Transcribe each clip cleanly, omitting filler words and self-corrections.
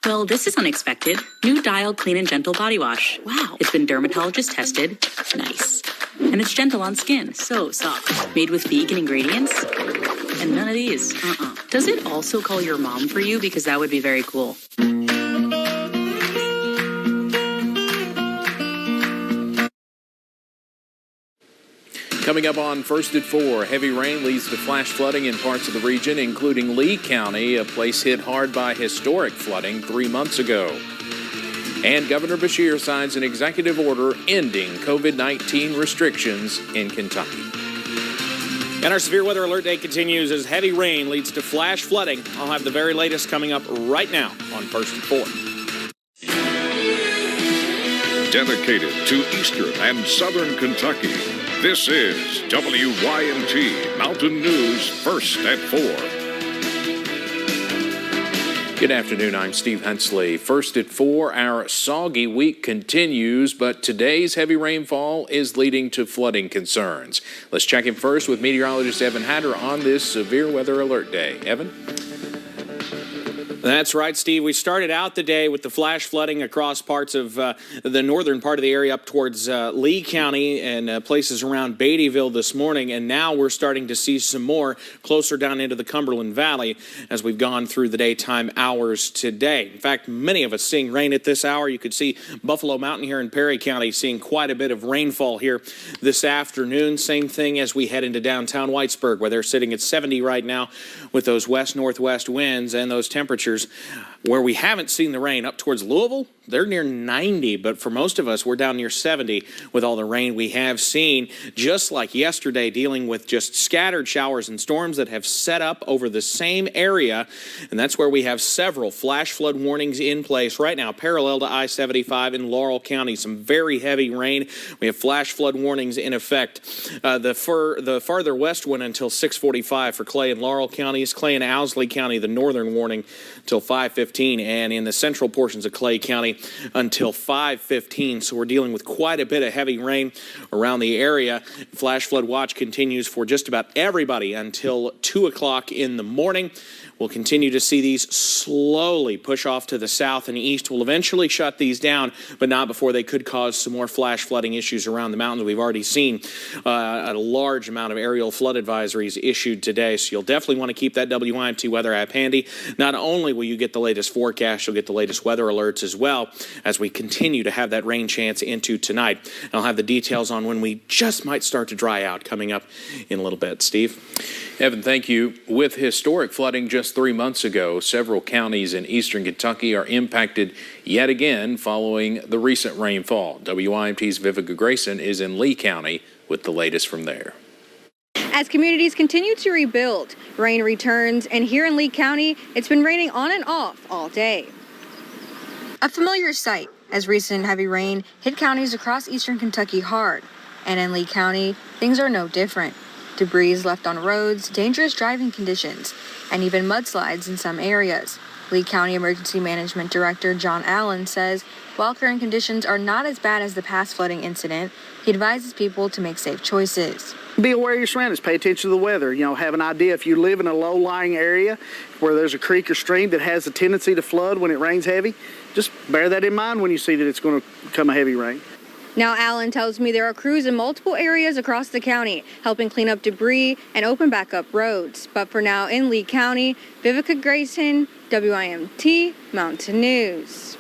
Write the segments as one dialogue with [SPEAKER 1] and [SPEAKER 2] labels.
[SPEAKER 1] Well, this is unexpected. New Dial Clean and Gentle Body Wash. Wow. It's been dermatologist tested. Nice. And it's gentle on skin. So soft. Made with vegan ingredients. And none of these. Does it also call your mom for you? Because that would be very cool.
[SPEAKER 2] Coming up on First at 4, heavy rain leads to flash flooding in parts of the region, including Lee County, a place hit hard by historic flooding 3 months ago. And Governor Beshear signs an executive order ending COVID-19 restrictions in Kentucky.
[SPEAKER 3] And our severe weather alert day continues as heavy rain leads to flash flooding. I'll have the very latest coming up right now on First at 4.
[SPEAKER 4] Dedicated to Eastern and Southern Kentucky, this is WYMT Mountain News First at 4.
[SPEAKER 2] Good afternoon, I'm Steve Hensley. First at 4, our soggy week continues, but today's heavy rainfall is leading to flooding concerns. Let's check in first with meteorologist Evan Hatter on this severe weather alert day. Evan?
[SPEAKER 3] That's right, Steve. We started out the day with the flash flooding across parts of the northern part of the area up towards Lee County and places around Beattyville this morning. And now we're starting to see some more closer down into the Cumberland Valley as we've gone through the daytime hours today. In fact, many of us seeing rain at this hour. You could see Buffalo Mountain here in Perry County seeing quite a bit of rainfall here this afternoon. Same thing as we head into downtown Whitesburg, where they're sitting at 70 right now with those west-northwest winds and those temperatures. Where we haven't seen the rain up towards Louisville, they're near 90, but for most of us, we're down near 70 with all the rain we have seen. Just like yesterday, dealing with just scattered showers and storms that have set up over the same area, and that's where we have several flash flood warnings in place right now, parallel to I-75 in Laurel County. Some very heavy rain. We have flash flood warnings in effect. The farther west one until 6:45 for Clay and Laurel counties, Clay and Owsley County, the northern warning until 5:15, and in the central portions of Clay County until 5:15. So we're dealing with quite a bit of heavy rain around the area. Flash flood watch continues for just about everybody until 2 o'clock in the morning. We'll continue to see these slowly push off to the south and east. We'll eventually shut these down, but not before they could cause some more flash flooding issues around the mountains. We've already seen a large amount of aerial flood advisories issued today, so you'll definitely want to keep that WYMT weather app handy. Not only will you get the latest forecast, you'll get the latest weather alerts as well as we continue to have that rain chance into tonight. And I'll have the details on when we just might start to dry out coming up in a little bit. Steve?
[SPEAKER 2] Evan, thank you. With historic flooding just 3 months ago, several counties in eastern Kentucky are impacted yet again following the recent rainfall. WYMT's Vivica Grayson is in Lee County with the latest from there.
[SPEAKER 5] As communities continue to rebuild, rain returns, and here in Lee County, it's been raining on and off all day. A familiar sight as recent heavy rain hit counties across eastern Kentucky hard. And in Lee County, things are no different. Debris left on roads, dangerous driving conditions, and even mudslides in some areas. Lee County Emergency Management Director John Allen says while current conditions are not as bad as the past flooding incident, he advises people to make safe choices.
[SPEAKER 6] Be aware of your surroundings. Pay attention to the weather. Have an idea. If you live in a low-lying area where there's a creek or stream that has a tendency to flood when it rains heavy, just bear that in mind when you see that it's going to come a heavy rain.
[SPEAKER 5] Now, Allen tells me there are crews in multiple areas across the county helping clean up debris and open back up roads. But for now, in Lee County, Vivica Grayson, WYMT Mountain News.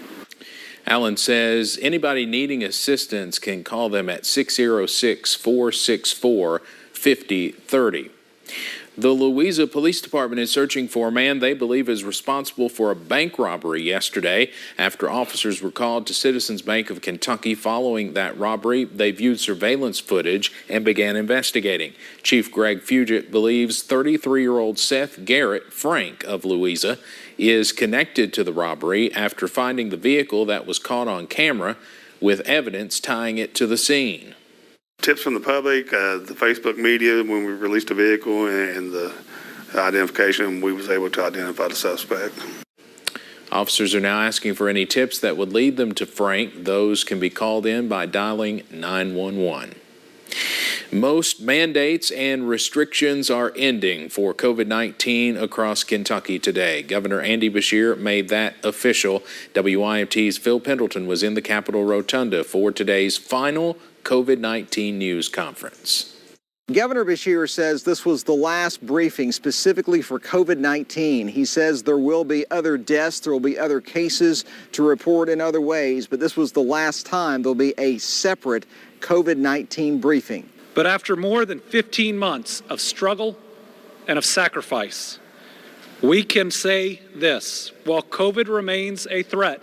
[SPEAKER 2] Allen says anybody needing assistance can call them at 606-464-5030. The Louisa Police Department is searching for a man they believe is responsible for a bank robbery yesterday. After officers were called to Citizens Bank of Kentucky following that robbery, they viewed surveillance footage and began investigating. Chief Greg Fugit believes 33-year-old Seth Garrett Frank of Louisa is connected to the robbery after finding the vehicle that was caught on camera with evidence tying it to the scene.
[SPEAKER 7] Tips from the public, the Facebook media, when we released the vehicle and the identification, we was able to identify the suspect.
[SPEAKER 2] Officers are now asking for any tips that would lead them to Frank. Those can be called in by dialing 911. Most mandates and restrictions are ending for COVID-19 across Kentucky today. Governor Andy Beshear made that official. WYMT's Phil Pendleton was in the Capitol Rotunda for today's final COVID-19 news conference.
[SPEAKER 8] Governor Beshear says this was the last briefing specifically for COVID-19. He says there will be other deaths, there will be other cases to report in other ways, but this was the last time there'll be a separate COVID-19 briefing.
[SPEAKER 9] But after more than 15 months of struggle and of sacrifice, we can say this: while COVID remains a threat,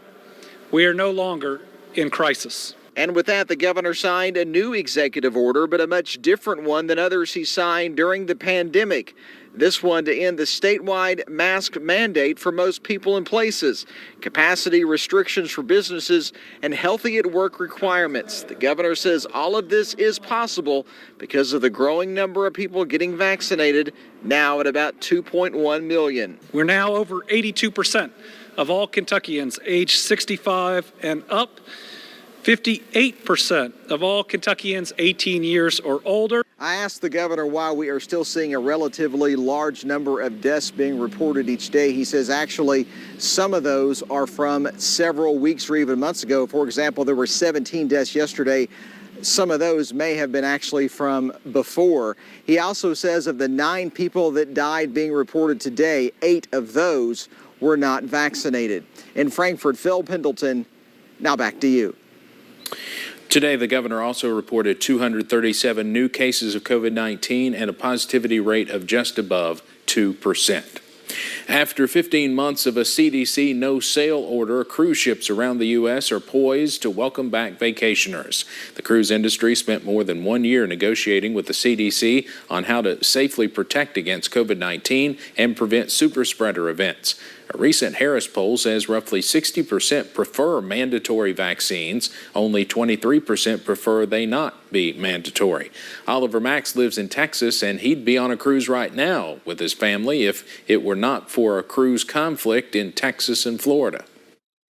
[SPEAKER 9] we are no longer in crisis.
[SPEAKER 8] And with that, the governor signed a new executive order, but a much different one than others he signed during the pandemic. This one to end the statewide mask mandate for most people and places, capacity restrictions for businesses, and healthy at work requirements. The governor says all of this is possible because of the growing number of people getting vaccinated, now at about 2.1 million.
[SPEAKER 9] We're now over 82% of all Kentuckians aged 65 and up. 58% of all Kentuckians 18 years or older.
[SPEAKER 8] I asked the governor why we are still seeing a relatively large number of deaths being reported each day. He says actually some of those are from several weeks or even months ago. For example, there were 17 deaths yesterday. Some of those may have been actually from before. He also says of the 9 people that died being reported today, 8 of those were not vaccinated. In Frankfort, Phil Pendleton, now back to you.
[SPEAKER 2] Today, the governor also reported 237 new cases of COVID-19 and a positivity rate of just above 2%. After 15 months of a CDC no-sail order, cruise ships around the U.S. are poised to welcome back vacationers. The cruise industry spent more than 1 year negotiating with the CDC on how to safely protect against COVID-19 and prevent super spreader events. A recent Harris poll says roughly 60% prefer mandatory vaccines. Only 23% prefer they not be mandatory. Oliver Max lives in Texas, and he'd be on a cruise right now with his family if it were not for a cruise conflict in Texas and Florida.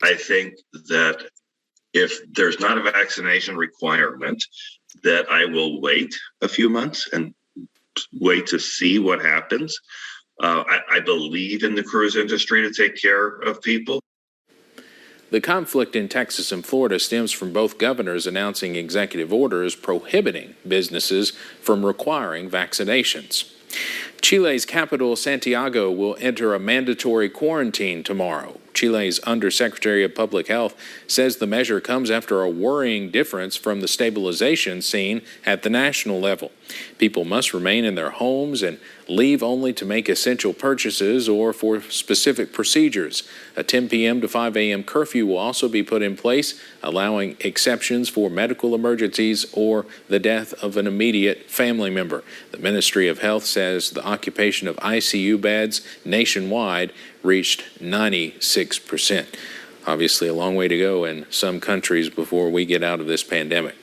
[SPEAKER 10] I think that if there's not a vaccination requirement, that I will wait a few months and wait to see what happens. I believe in the cruise industry to take care of people.
[SPEAKER 2] The conflict in Texas and Florida stems from both governors announcing executive orders prohibiting businesses from requiring vaccinations. Chile's capital, Santiago, will enter a mandatory quarantine tomorrow. Chile's Undersecretary of Public Health says the measure comes after a worrying difference from the stabilization seen at the national level. People must remain in their homes and leave only to make essential purchases or for specific procedures. A 10 p.m. to 5 a.m. curfew will also be put in place, allowing exceptions for medical emergencies or the death of an immediate family member. The Ministry of Health says the occupation of ICU beds nationwide reached 96%. Obviously, a long way to go in some countries before we get out of this pandemic.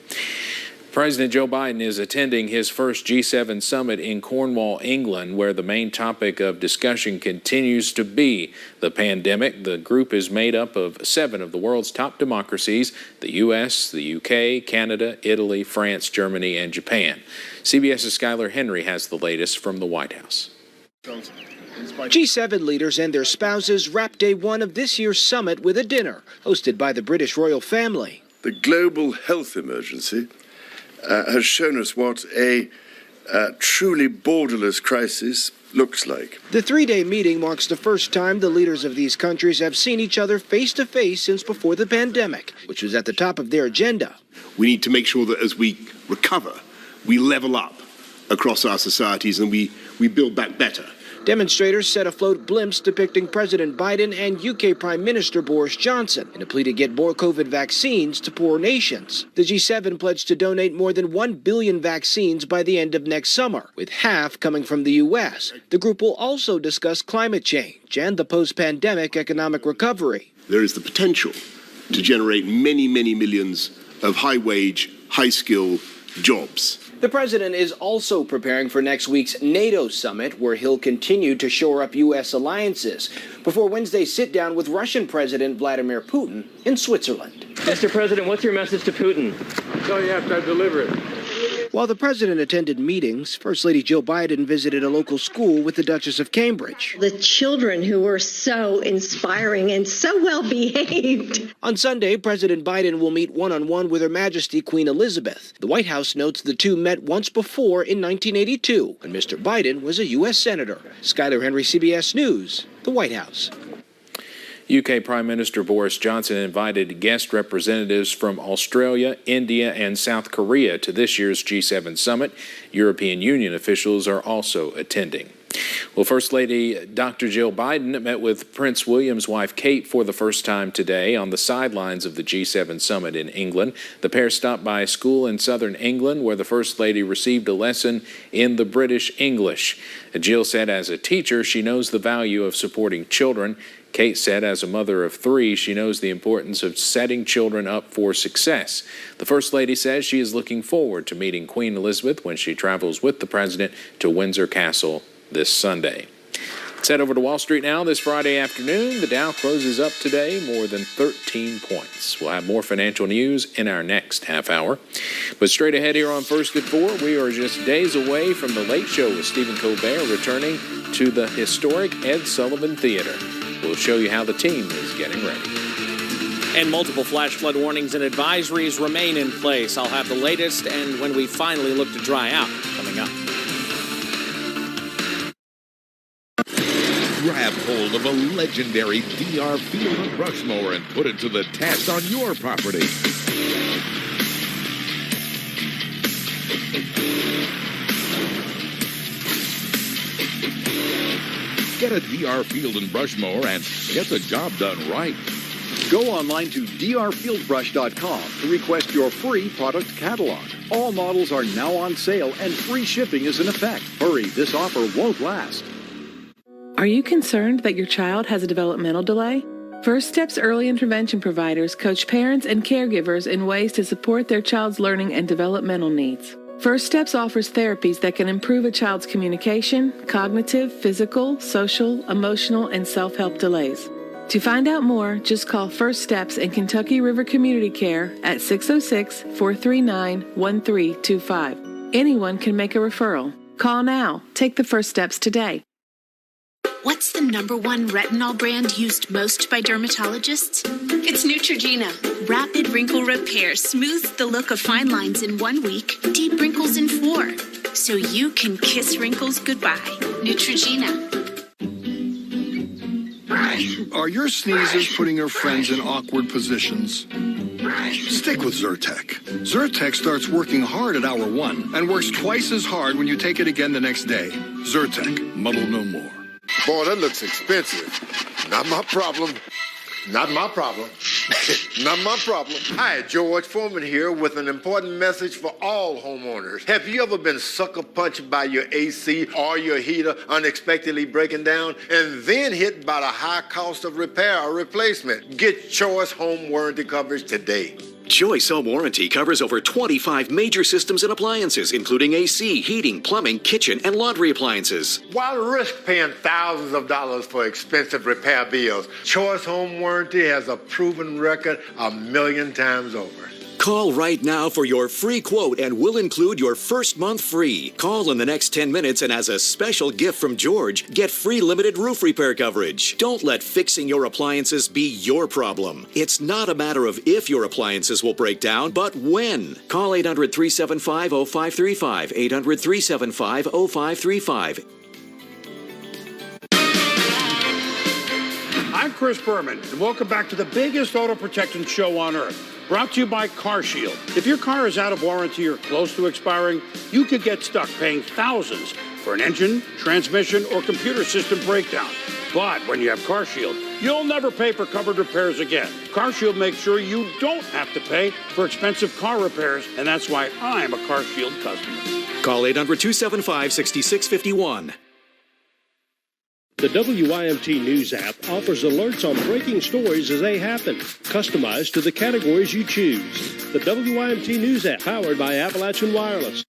[SPEAKER 2] President Joe Biden is attending his first G7 summit in Cornwall, England, where the main topic of discussion continues to be the pandemic. The group is made up of 7 of the world's top democracies: the U.S., the U.K., Canada, Italy, France, Germany, and Japan. CBS's Skylar Henry has the latest from the White House.
[SPEAKER 11] G7 leaders and their spouses wrapped day 1 of this year's summit with a dinner hosted by the British royal family.
[SPEAKER 12] The global health emergency has shown us what a truly borderless crisis looks like.
[SPEAKER 11] The 3-day meeting marks the first time the leaders of these countries have seen each other face to face since before the pandemic, which was at the top of their agenda.
[SPEAKER 13] We need to make sure that as we recover, we level up across our societies and we build back better.
[SPEAKER 11] Demonstrators set afloat blimps depicting President Biden and UK Prime Minister Boris Johnson in a plea to get more COVID vaccines to poor nations. The G7 pledged to donate more than 1 billion vaccines by the end of next summer, with half coming from the U.S. The group will also discuss climate change and the post-pandemic economic recovery.
[SPEAKER 13] There is the potential to generate many, many millions of high-wage, high-skill jobs.
[SPEAKER 11] The president is also preparing for next week's NATO summit, where he'll continue to shore up U.S. alliances before Wednesday's sit-down with Russian President Vladimir Putin in Switzerland.
[SPEAKER 14] Mr. President, what's your message to Putin?
[SPEAKER 15] So you have to deliver it.
[SPEAKER 11] While the president attended meetings, First Lady Jill Biden visited a local school with the Duchess of Cambridge.
[SPEAKER 14] The children who were so inspiring and so well behaved.
[SPEAKER 11] On Sunday, President Biden will meet one-on-one with Her Majesty Queen Elizabeth. The White House notes the two met once before in 1982, when Mr. Biden was a U.S. Senator. Skyler Henry, CBS News, the White House.
[SPEAKER 2] UK Prime Minister Boris Johnson invited guest representatives from Australia, India, and South Korea to this year's G7 summit. European Union officials are also attending. Well, First Lady Dr. Jill Biden met with Prince William's wife Kate for the first time today on the sidelines of the G7 summit in England. The pair stopped by a school in southern England where the First Lady received a lesson in the British English. Jill said as a teacher, she knows the value of supporting children. Kate said as a mother of three, she knows the importance of setting children up for success. The First Lady says she is looking forward to meeting Queen Elizabeth when she travels with the president to Windsor Castle this Sunday. Let's head over to Wall Street now. This Friday afternoon, the Dow closes up today more than 13 points. We'll have more financial news in our next half hour. But straight ahead here on First at 4, we are just days away from The Late Show with Stephen Colbert returning to the historic Ed Sullivan Theater. We'll show you how the team is getting ready.
[SPEAKER 3] And multiple flash flood warnings and advisories remain in place. I'll have the latest and when we finally look to dry out coming up.
[SPEAKER 15] Grab hold of a legendary DR Field and Brush mower and put it to the test on your property. Get a DR Field and Brush mower and get the job done right.
[SPEAKER 16] Go online to drfieldbrush.com to request your free product catalog. All models are now on sale and free shipping is in effect. Hurry, this offer won't last.
[SPEAKER 17] Are you concerned that your child has a developmental delay? First Steps Early Intervention providers coach parents and caregivers in ways to support their child's learning and developmental needs. First Steps offers therapies that can improve a child's communication, cognitive, physical, social, emotional, and self-help delays. To find out more, just call First Steps in Kentucky River Community Care at 606-439-1325. Anyone can make a referral. Call now. Take the first steps today.
[SPEAKER 18] What's the #1 retinol brand used most by dermatologists? It's Neutrogena. Rapid wrinkle repair smooths the look of fine lines in 1 week, deep wrinkles in 4. So you can kiss wrinkles goodbye. Neutrogena.
[SPEAKER 19] Are your sneezes putting your friends in awkward positions? Stick with Zyrtec. Zyrtec starts working hard at hour 1 and works twice as hard when you take it again the next day. Zyrtec, muddle no more.
[SPEAKER 20] Boy, that looks expensive. Not my problem. Not my problem. Not my problem. Hi, George Foreman here with an important message for all homeowners. Have you ever been sucker punched by your AC or your heater unexpectedly breaking down and then hit by the high cost of repair or replacement? Get Choice Home Warranty coverage today.
[SPEAKER 21] Choice Home Warranty covers over 25 major systems and appliances, including AC, heating, plumbing, kitchen, and laundry appliances.
[SPEAKER 20] Why risk paying thousands of dollars for expensive repair bills? Choice Home Warranty has a proven record 1,000,000 times over.
[SPEAKER 21] Call right now for your free quote and we'll include your first month free. Call in the next 10 minutes and as a special gift from George, get free limited roof repair coverage. Don't let fixing your appliances be your problem. It's not a matter of if your appliances will break down, but when. Call 800-375-0535, 800-375-0535.
[SPEAKER 22] I'm Chris Berman, and welcome back to the biggest auto protection show on earth. Brought to you by CarShield. If your car is out of warranty or close to expiring, you could get stuck paying thousands for an engine, transmission, or computer system breakdown. But when you have CarShield, you'll never pay for covered repairs again. CarShield makes sure you don't have to pay for expensive car repairs, and that's why I'm a CarShield customer.
[SPEAKER 21] Call 800-275-6651.
[SPEAKER 23] The WYMT News app offers alerts on breaking stories as they happen, customized to the categories you choose. The WYMT News app, powered by Appalachian Wireless.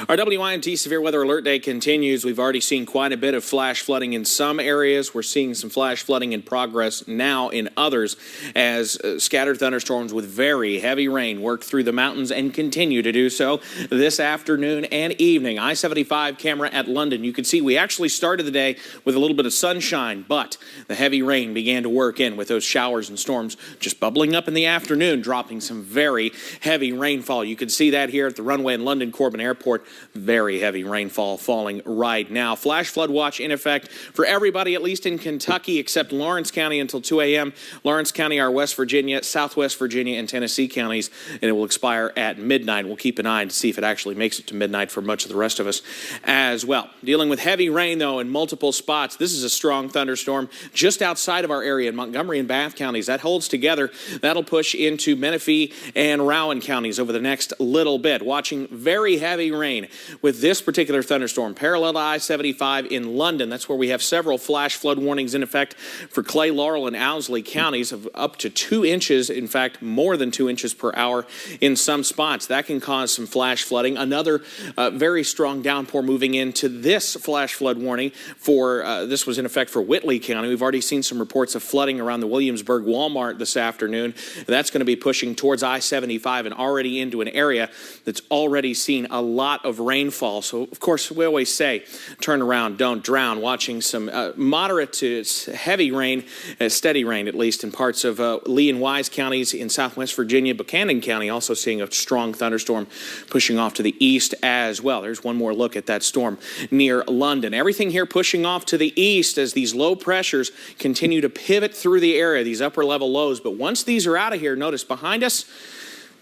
[SPEAKER 3] Our WYMT Severe Weather Alert Day continues. We've already seen quite a bit of flash flooding in some areas. We're seeing some flash flooding in progress now in others as scattered thunderstorms with very heavy rain work through the mountains and continue to do so this afternoon and evening. I-75 camera at London. You can see we actually started the day with a little bit of sunshine, but the heavy rain began to work in with those showers and storms just bubbling up in the afternoon, dropping some very heavy rainfall. You can see that here at the runway in London Corbin Airport. Very heavy rainfall falling right now. Flash flood watch in effect for everybody, at least in Kentucky, except Lawrence County until 2 a.m. Lawrence County, our West Virginia, Southwest Virginia, and Tennessee counties, and it will expire at midnight. We'll keep an eye to see if it actually makes it to midnight for much of the rest of us as well. Dealing with heavy rain, though, in multiple spots. This is a strong thunderstorm just outside of our area in Montgomery and Bath counties. That holds together. That'll push into Menifee and Rowan counties over the next little bit. Watching very heavy rain with this particular thunderstorm parallel to I-75 in London. That's where we have several flash flood warnings in effect for Clay, Laurel, and Owsley counties of up to 2 inches, in fact, more than 2 inches per hour in some spots. That can cause some flash flooding. Another very strong downpour moving into this flash flood warning for, this was in effect for Whitley County. We've already seen some reports of flooding around the Williamsburg Walmart this afternoon. That's going to be pushing towards I-75 and already into an area that's already seen a lot of rainfall. So, of course, we always say, turn around, don't drown. Watching some moderate to heavy rain, steady rain at least, in parts of Lee and Wise counties in southwest Virginia. Buchanan County also seeing a strong thunderstorm pushing off to the east as well. There's one more look at that storm near London. Everything here pushing off to the east as these low pressures continue to pivot through the area, these upper level lows. But once these are out of here, notice behind us,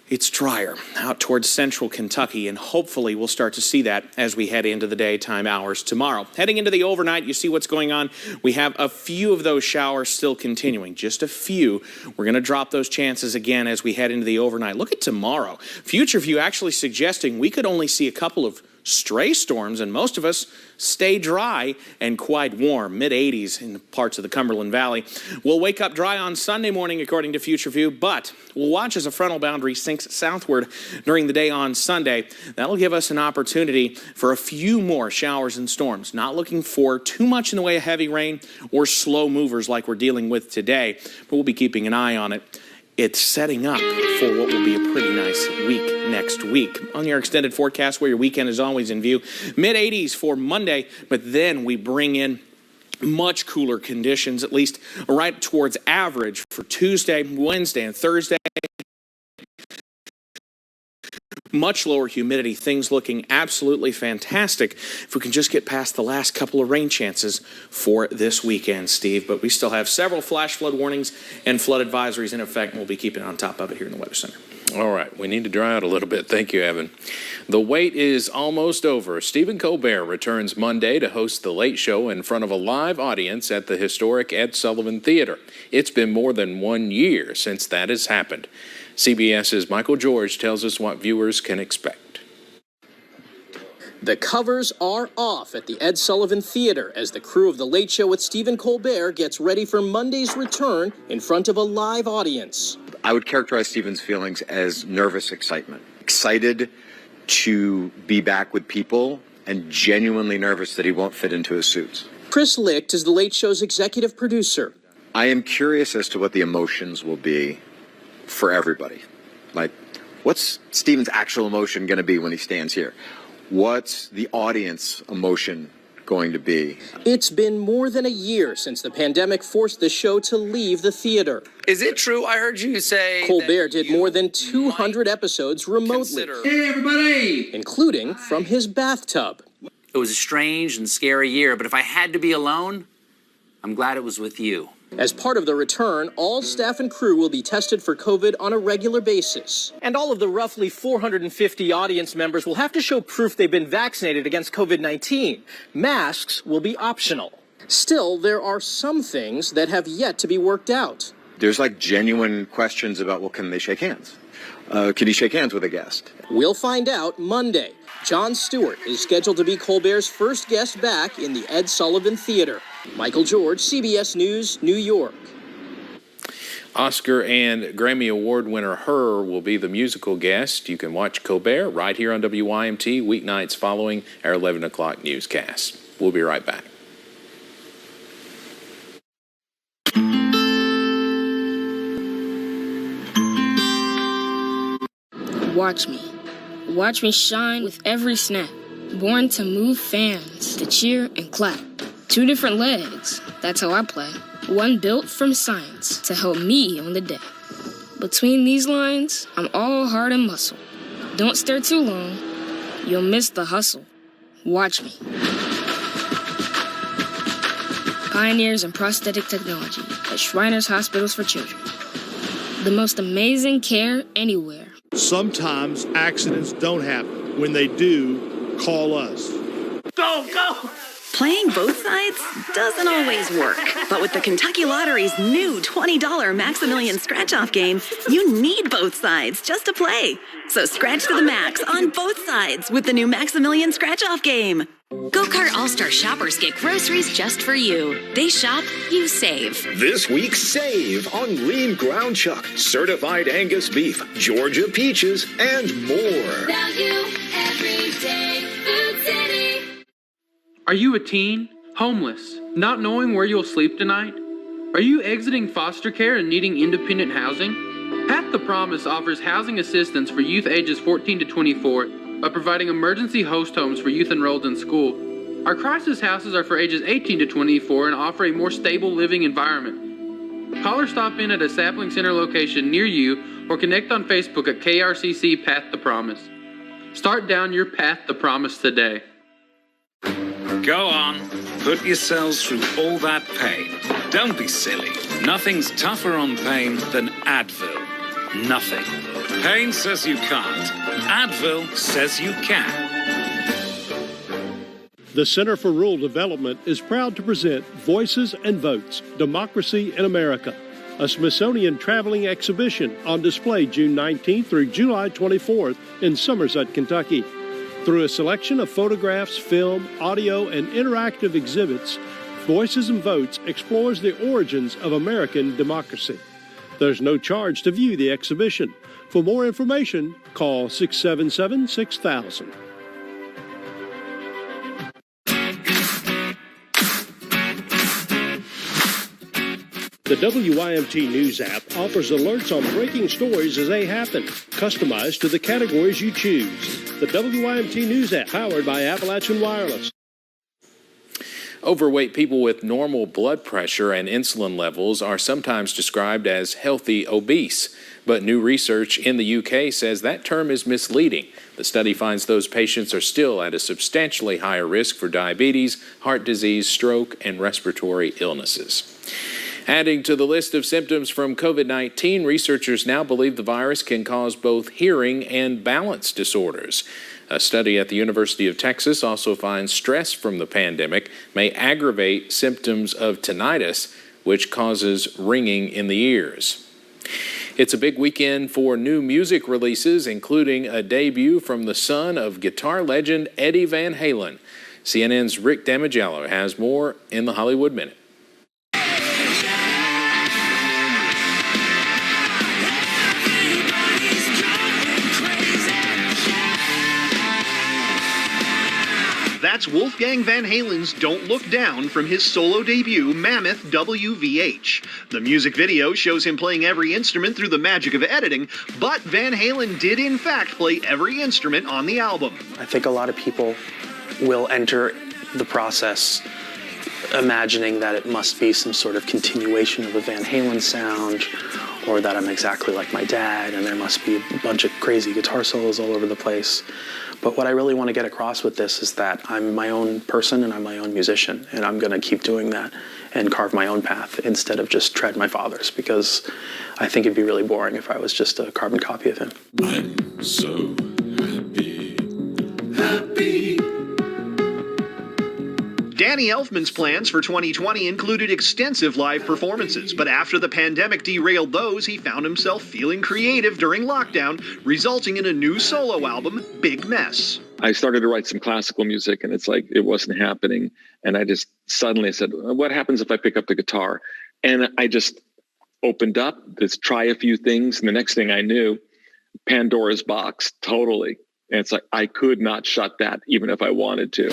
[SPEAKER 3] it's drier out towards central Kentucky, and hopefully we'll start to see that as we head into the daytime hours tomorrow. Heading into the overnight, you see what's going on. We have a few of those showers still continuing, just a few. We're going to drop those chances again as we head into the overnight. Look at tomorrow. Future View actually suggesting we could only see a couple of stray storms, and most of us stay dry and quite warm, mid-80s in parts of the Cumberland Valley. We'll wake up dry on Sunday morning, according to Future View, but we'll watch as a frontal boundary sinks southward during the day on Sunday. That'll give us an opportunity for a few more showers and storms. Not looking for too much in the way of heavy rain or slow movers like we're dealing with today, but we'll be keeping an eye on it. It's setting up for what will be a pretty nice week next week. On your extended forecast, where your weekend is always in view, mid-80s for Monday, but then we bring in much cooler conditions, at least right towards average for Tuesday, Wednesday, and Thursday. Much lower humidity, things looking absolutely fantastic if we can just get past the last couple of rain chances for this weekend, Steve. But we still have several flash flood warnings and flood advisories in effect, and we'll be keeping on top of it here in the Weather Center.
[SPEAKER 2] All right, we need to dry out a little bit. Thank you, Evan. The wait is almost over. Stephen Colbert returns Monday to host The Late Show in front of a live audience at the historic Ed Sullivan Theater. It's been more than 1 year since that has happened. CBS's Michael George tells us what viewers can expect.
[SPEAKER 1] The covers are off at the Ed Sullivan Theater as the crew of The Late Show with Stephen Colbert gets ready for Monday's return in front of a live audience.
[SPEAKER 4] I would characterize Stephen's feelings as nervous excitement. Excited to be back with people and genuinely nervous that he won't fit into his suits.
[SPEAKER 1] Chris Licht is The Late Show's executive producer.
[SPEAKER 4] I am curious as to what the emotions will be for everybody. Like, what's Stephen's actual emotion going to be when he stands here? What's the audience emotion going to be?
[SPEAKER 1] It's been more than a year since the pandemic forced the show to leave the theater.
[SPEAKER 6] Is it true? I heard you say
[SPEAKER 1] Colbert did more than 200 episodes remotely.
[SPEAKER 6] Hey, everybody!
[SPEAKER 1] Including from his bathtub.
[SPEAKER 6] It was a strange and scary year, but if I had to be alone, I'm glad it was with you.
[SPEAKER 1] As part of the return, all staff and crew will be tested for COVID on a regular basis. And all of the roughly 450 audience members will have to show proof they've been vaccinated against COVID-19. Masks will be optional. Still, there are some things that have yet to be worked out.
[SPEAKER 4] There's like genuine questions about, well, can they shake hands? Can he shake hands with a guest?
[SPEAKER 1] We'll find out Monday. Jon Stewart is scheduled to be Colbert's first guest back in the Ed Sullivan Theater. Michael George, CBS News, New York.
[SPEAKER 2] Oscar and Grammy Award winner Her will be the musical guest. You can watch Colbert right here on WYMT weeknights following our 11 o'clock newscast. We'll be right back.
[SPEAKER 5] Watch me. Watch me shine with every snap. Born to move fans, to cheer and clap. 2 different legs, that's how I play. One built from science to help me on the day. Between these lines, I'm all heart and muscle. Don't stare too long, you'll miss the hustle. Watch me. Pioneers in prosthetic technology at Shriners Hospitals for Children. The most amazing care anywhere.
[SPEAKER 7] Sometimes accidents don't happen. When they do, call us.
[SPEAKER 5] Go, go!
[SPEAKER 9] Playing both sides doesn't always work. But with the Kentucky Lottery's new $20 Max-A-Million scratch-off game, you need both sides just to play. So scratch to the max on both sides with the new Max-A-Million scratch-off game.
[SPEAKER 24] Go-Kart All-Star shoppers get groceries just for you. They shop, you save.
[SPEAKER 21] This week, save on lean ground chuck, certified Angus beef, Georgia peaches, and more.
[SPEAKER 24] Value every day, Food City.
[SPEAKER 25] Are you a teen, homeless, not knowing where you'll sleep tonight? Are you exiting foster care and needing independent housing? Path the Promise offers housing assistance for youth ages 14 to 24 by providing emergency host homes for youth enrolled in school. Our crisis houses are for ages 18 to 24 and offer a more stable living environment. Call or stop in at a Sapling Center location near you or connect on Facebook at KRCC Path the Promise. Start down your Path the Promise today.
[SPEAKER 26] Go on, put yourselves through all that pain. Don't be silly. Nothing's tougher on pain than Advil. Nothing. Pain says you can't. Advil says you can.
[SPEAKER 23] The Center for Rural Development is proud to present Voices and Votes, Democracy in America, a Smithsonian traveling exhibition on display June 19th through July 24th in Somerset, Kentucky. Through a selection of photographs, film, audio, and interactive exhibits, Voices and Votes explores the origins of American democracy. There's no charge to view the exhibition. For more information, call 677-6000. The WYMT News app offers alerts on breaking stories as they happen, customized to the categories you choose. The WYMT News app, powered by Appalachian Wireless.
[SPEAKER 2] Overweight people with normal blood pressure and insulin levels are sometimes described as healthy obese. But new research in the UK says that term is misleading. The study finds those patients are still at a substantially higher risk for diabetes, heart disease, stroke, and respiratory illnesses. Adding to the list of symptoms from COVID-19, researchers now believe the virus can cause both hearing and balance disorders. A study at the University of Texas also finds stress from the pandemic may aggravate symptoms of tinnitus, which causes ringing in the ears. It's a big weekend for new music releases, including a debut from the son of guitar legend Eddie Van Halen. CNN's Rick Damigello has more in the Hollywood Minute.
[SPEAKER 27] That's Wolfgang Van Halen's Don't Look Down from his solo debut, Mammoth WVH. The music video shows him playing every instrument through the magic of editing, but Van Halen did in fact play every instrument on the album.
[SPEAKER 28] I think a lot of people will enter the process imagining that it must be some sort of continuation of the Van Halen sound, or that I'm exactly like my dad and there must be a bunch of crazy guitar solos all over the place. But what I really want to get across with this is that I'm my own person and I'm my own musician, and I'm going to keep doing that and carve my own path instead of just tread my father's, because I think it'd be really boring if I was just a carbon copy of him.
[SPEAKER 29] I'm so happy.
[SPEAKER 27] Danny Elfman's plans for 2020 included extensive live performances, but after the pandemic derailed those, he found himself feeling creative during lockdown, resulting in a new solo album, Big Mess.
[SPEAKER 30] I started to write some classical music, and it's like it wasn't happening. And I just suddenly said, what happens if I pick up the guitar? And I just
[SPEAKER 8] opened up, let's try a few things. And the next thing I knew, Pandora's box, totally. And it's like, I could not shut that even if I wanted to.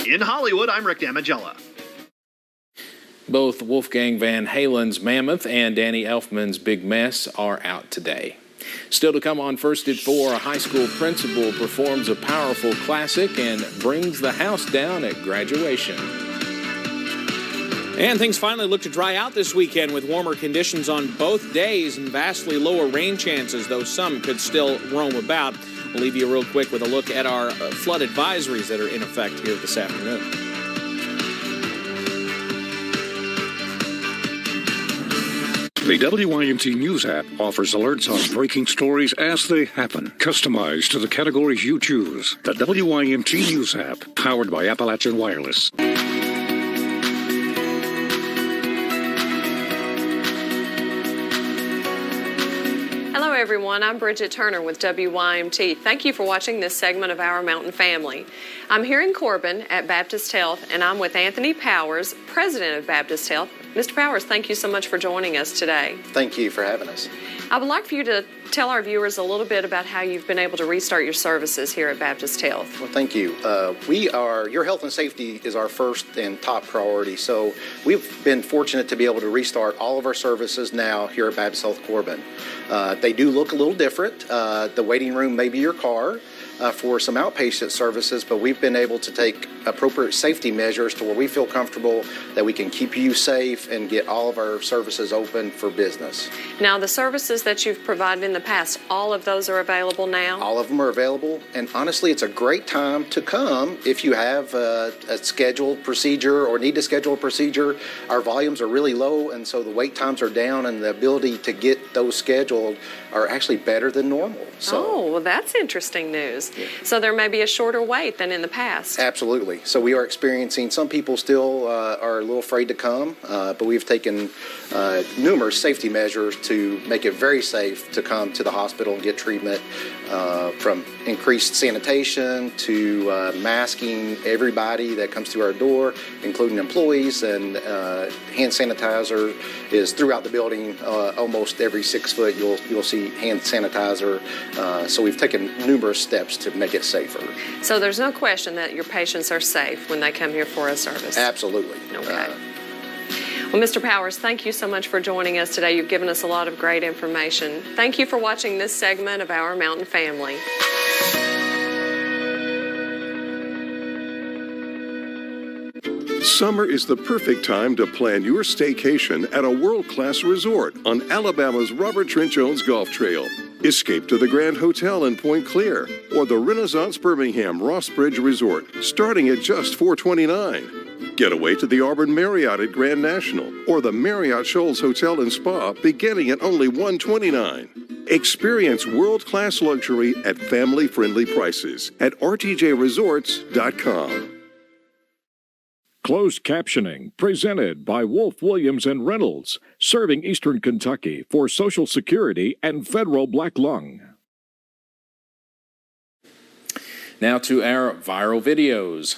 [SPEAKER 27] In Hollywood, I'm Rick Damagella.
[SPEAKER 2] Both Wolfgang Van Halen's Mammoth and Danny Elfman's Big Mess are out today. Still to come on First at 4, a high school principal performs a powerful classic and brings the house down at graduation.
[SPEAKER 3] And things finally look to dry out this weekend with warmer conditions on both days and vastly lower rain chances, though some could still roam about. We'll leave you real quick with a look at our flood advisories that are in effect here this afternoon.
[SPEAKER 10] The WYMT News app offers alerts on breaking stories as they happen, customized to the categories you choose. The WYMT News app, powered by Appalachian Wireless.
[SPEAKER 11] Hello everyone, I'm Bridget Turner with WYMT. Thank you for watching this segment of Our Mountain Family. I'm here in Corbin at Baptist Health, and I'm with Anthony Powers, President of Baptist Health. Mr. Powers, thank you so much for joining us today.
[SPEAKER 12] Thank you for having us.
[SPEAKER 11] I would like for you to tell our viewers a little bit about how you've been able to restart your services here at Baptist Health.
[SPEAKER 12] Well, thank you. Your health and safety is our first and top priority. So we've been fortunate to be able to restart all of our services now here at Baptist Health Corbin. They do look a little different. The waiting room may be your car for some outpatient services, but we've been able to take appropriate safety measures to where we feel comfortable that we can keep you safe and get all of our services open for business.
[SPEAKER 11] Now, the services that you've provided in the past, all of those are available now?
[SPEAKER 12] All of them are available, and honestly, it's a great time to come if you have a scheduled procedure or need to schedule a procedure. Our volumes are really low, and so the wait times are down, and the ability to get those scheduled are actually better than normal.
[SPEAKER 11] Oh, well, that's interesting news. Yeah. So there may be a shorter wait than in the past.
[SPEAKER 12] Absolutely. So we are experiencing, some people still are a little afraid to come, but we've taken numerous safety measures to make it very safe to come to the hospital and get treatment, from increased sanitation to masking everybody that comes through our door, including employees, and hand sanitizer is throughout the building. Almost every 6 foot you'll see hand sanitizer. So we've taken numerous steps to make it safer.
[SPEAKER 11] So there's no question that your patients are safe when they come here for a service?
[SPEAKER 12] Absolutely.
[SPEAKER 11] Okay. Well, Mr. Powers, thank you so much for joining us today. You've given us a lot of great information. Thank you for watching this segment of Our Mountain Family.
[SPEAKER 13] Summer is the perfect time to plan your staycation at a world-class resort on Alabama's Robert Trent Jones Golf Trail. Escape to the Grand Hotel in Point Clear or the Renaissance Birmingham Ross Bridge Resort, starting at just $429. Get away to the Auburn Marriott at Grand National or the Marriott Shoals Hotel and Spa, beginning at only $129. Experience world-class luxury at family-friendly prices at rtjresorts.com.
[SPEAKER 14] Closed captioning presented by Wolf, Williams & Reynolds, serving Eastern Kentucky for Social Security and Federal Black Lung.
[SPEAKER 2] Now to our viral videos.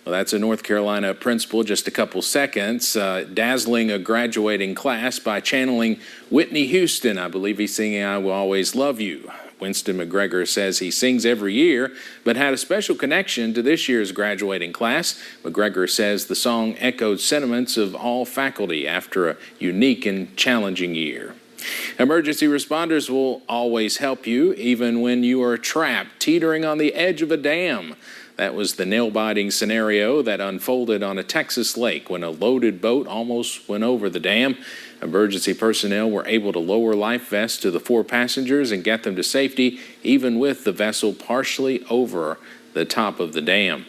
[SPEAKER 2] Well, that's a North Carolina principal, just a couple seconds, dazzling a graduating class by channeling Whitney Houston. I believe he's singing I Will Always Love You. Winston McGregor says he sings every year, but had a special connection to this year's graduating class. McGregor says the song echoed sentiments of all faculty after a unique and challenging year. Emergency responders will always help you, even when you are trapped, teetering on the edge of a dam. That was the nail-biting scenario that unfolded on a Texas lake when a loaded boat almost went over the dam. Emergency personnel were able to lower life vests to the 4 passengers and get them to safety, even with the vessel partially over the top of the dam.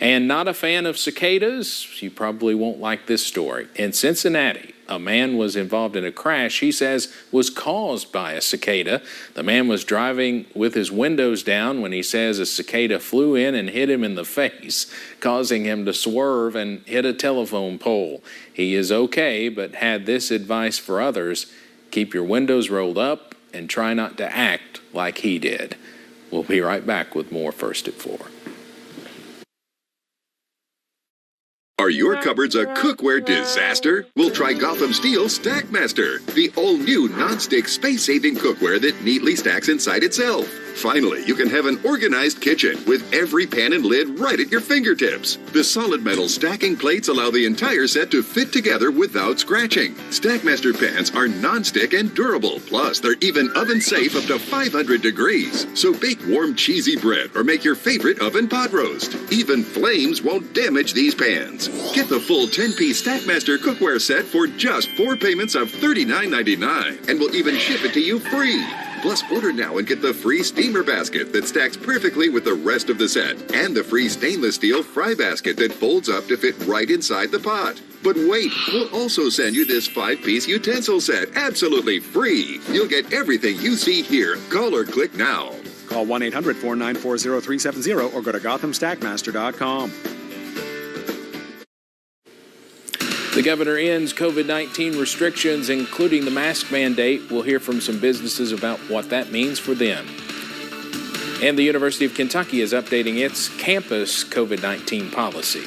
[SPEAKER 2] And not a fan of cicadas? You probably won't like this story. In Cincinnati, a man was involved in a crash he says was caused by a cicada. The man was driving with his windows down when he says a cicada flew in and hit him in the face, causing him to swerve and hit a telephone pole. He is okay, but had this advice for others: keep your windows rolled up and try not to act like he did. We'll be right back with more First at 4.
[SPEAKER 1] Are your cupboards a cookware disaster? We'll try Gotham Steel Stackmaster, the all-new non-stick space-saving cookware that neatly stacks inside itself. Finally, you can have an organized kitchen with every pan and lid right at your fingertips. The solid metal stacking plates allow the entire set to fit together without scratching. Stackmaster pans are non-stick and durable. Plus, they're even oven-safe up to 500 degrees. So bake warm, cheesy bread or make your favorite oven pot roast. Even flames won't damage these pans. Get the full 10-piece Stackmaster cookware set for just 4 payments of $39.99, and we'll even ship it to you free. Plus, order now and get the free steamer basket that stacks perfectly with the rest of the set, and the free stainless steel fry basket that folds up to fit right inside the pot. But wait, we'll also send you this 5-piece utensil set absolutely free. You'll get everything you see here. Call or click now.
[SPEAKER 4] Call 1-800-494-0370 or go to GothamStackmaster.com.
[SPEAKER 2] The governor ends COVID-19 restrictions, including the mask mandate. We'll hear from some businesses about what that means for them. And the University of Kentucky is updating its campus COVID-19 policy.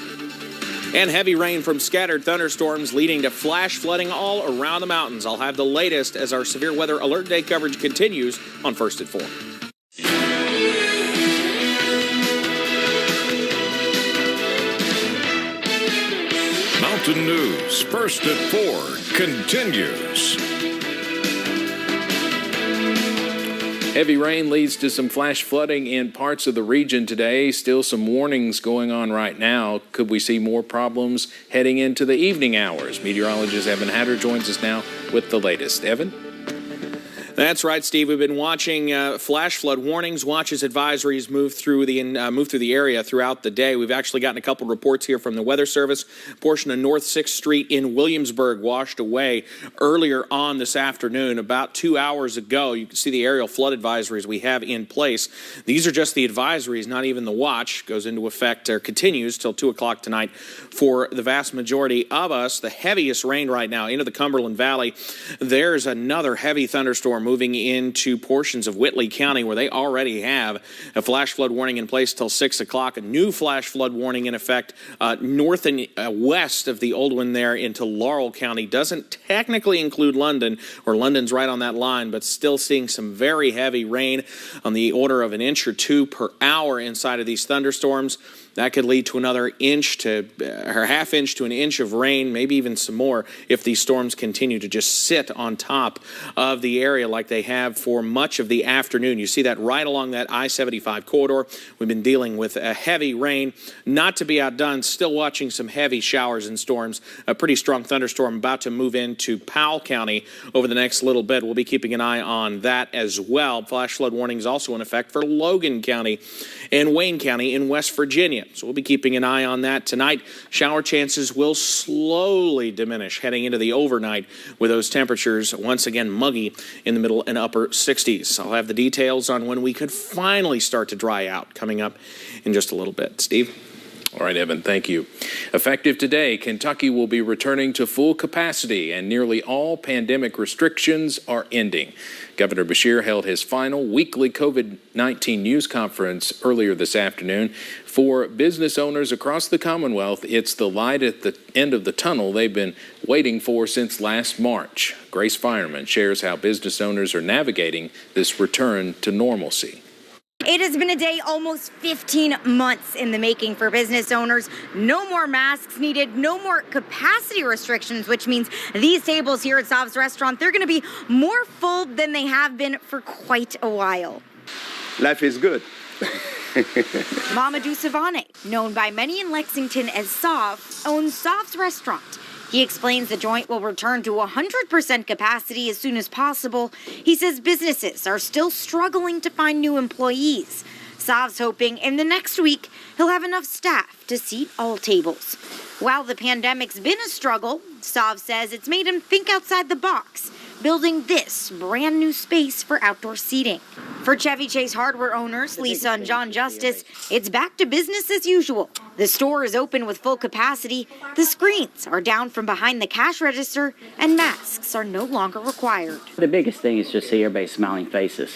[SPEAKER 3] And heavy rain from scattered thunderstorms leading to flash flooding all around the mountains. I'll have the latest as our severe weather alert day coverage continues on First at 4.
[SPEAKER 14] Mountain News, First at 4, continues.
[SPEAKER 2] Heavy rain leads to some flash flooding in parts of the region today. Still some warnings going on right now. Could we see more problems heading into the evening hours? Meteorologist Evan Hatter joins us now with the latest. Evan?
[SPEAKER 3] That's right, Steve. We've been watching flash flood warnings, watches, advisories move through the area throughout the day. We've actually gotten a couple reports here from the Weather Service. A portion of North 6th Street in Williamsburg washed away earlier on this afternoon. About 2 hours ago, you can see the aerial flood advisories we have in place. These are just the advisories, not even the watch. Goes into effect or continues till 2 o'clock tonight for the vast majority of us. The heaviest rain right now into the Cumberland Valley. There's another heavy thunderstorm moving into portions of Whitley County where they already have a flash flood warning in place till 6 o'clock. A new flash flood warning in effect north and west of the old one there into Laurel County. Doesn't technically include London, or London's right on that line, but still seeing some very heavy rain on the order of 1 inch or 2 per hour inside of these thunderstorms. That could lead to another inch to or half inch to 1 inch of rain, maybe even some more if these storms continue to just sit on top of the area like they have for much of the afternoon. You see that right along that I-75 corridor. We've been dealing with a heavy rain. Not to be outdone, still watching some heavy showers and storms. A pretty strong thunderstorm about to move into Powell County over the next little bit. We'll be keeping an eye on that as well. Flash flood warnings also in effect for Logan County and Wayne County in West Virginia. So we'll be keeping an eye on that tonight. Shower chances will slowly diminish heading into the overnight with those temperatures once again muggy in the middle and upper 60s. I'll have the details on when we could finally start to dry out coming up in just a little bit. Steve?
[SPEAKER 2] All right, Evan, thank you. Effective today, Kentucky will be returning to full capacity and nearly all pandemic restrictions are ending. Governor Beshear held his final weekly COVID-19 news conference earlier this afternoon. For business owners across the Commonwealth, it's the light at the end of the tunnel they've been waiting for since last March. Grace Fireman shares how business owners are navigating this return to normalcy.
[SPEAKER 6] It has been a day almost 15 months in the making for business owners. No more masks needed, no more capacity restrictions, which means these tables here at Sav's restaurant, they're going to be more full than they have been for quite a while.
[SPEAKER 15] Life is good.
[SPEAKER 6] Mamadou Savane, known by many in Lexington as Sav, owns Sav's restaurant. He explains the joint will return to 100% capacity as soon as possible. He says businesses are still struggling to find new employees. Sav's hoping in the next week he'll have enough staff to seat all tables. While the pandemic's been a struggle, Sav says it's made him think outside the box, building this brand new space for outdoor seating. For Chevy Chase hardware owners, Lisa and John Justice, it's back to business as usual. The store is open with full capacity, the screens are down from behind the cash register, and masks are no longer required.
[SPEAKER 16] The biggest thing is just see everybody's smiling faces.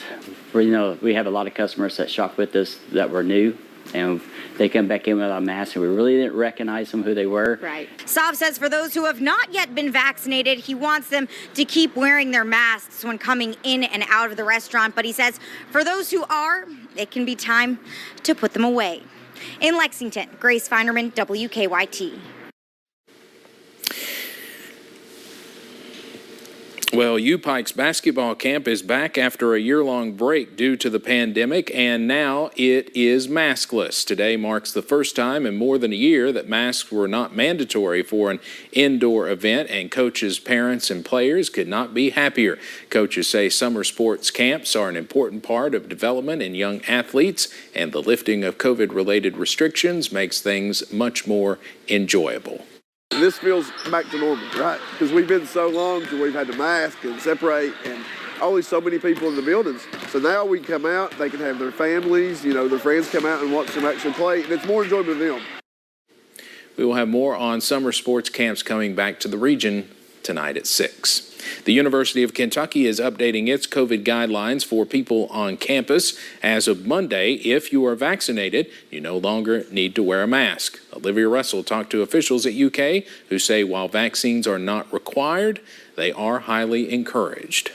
[SPEAKER 16] We have a lot of customers that shop with us that were new,
[SPEAKER 5] And they come back in without a mask, and we really didn't recognize them, who they were.
[SPEAKER 6] Right. Sav says for those who have not yet been vaccinated, he wants them to keep wearing their masks when coming in and out of the restaurant. But he says for those who are, it can be time to put them away. In Lexington, Grace Feinerman, WKYT.
[SPEAKER 2] Well, U-Pike's basketball camp is back after a year-long break due to the pandemic, and now it is maskless. Today marks the first time in more than a year that masks were not mandatory for an indoor event, and coaches, parents, and players could not be happier. Coaches say summer sports camps are an important part of development in young athletes, and the lifting of COVID-related restrictions makes things much more enjoyable.
[SPEAKER 7] This feels back to normal, right? Because we've been so long till we've had to mask and separate and always so many people in the buildings. So now we come out, they can have their families, their friends come out and watch them actually play, and it's more enjoyable to them.
[SPEAKER 2] We will have more on summer sports camps coming back to the region tonight at 6. The University of Kentucky is updating its COVID guidelines for people on campus. As of Monday, if you are vaccinated, you no longer need to wear a mask. Olivia Russell talked to officials at UK who say while vaccines are not required, they are highly encouraged.